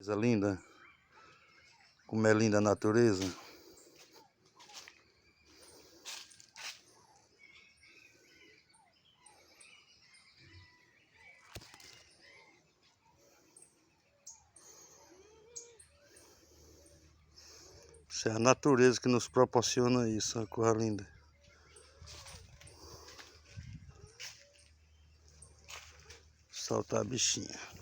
Coisa linda. Como é linda a natureza. Isso é a natureza que nos proporciona isso, a coisa linda. Soltar a bichinha.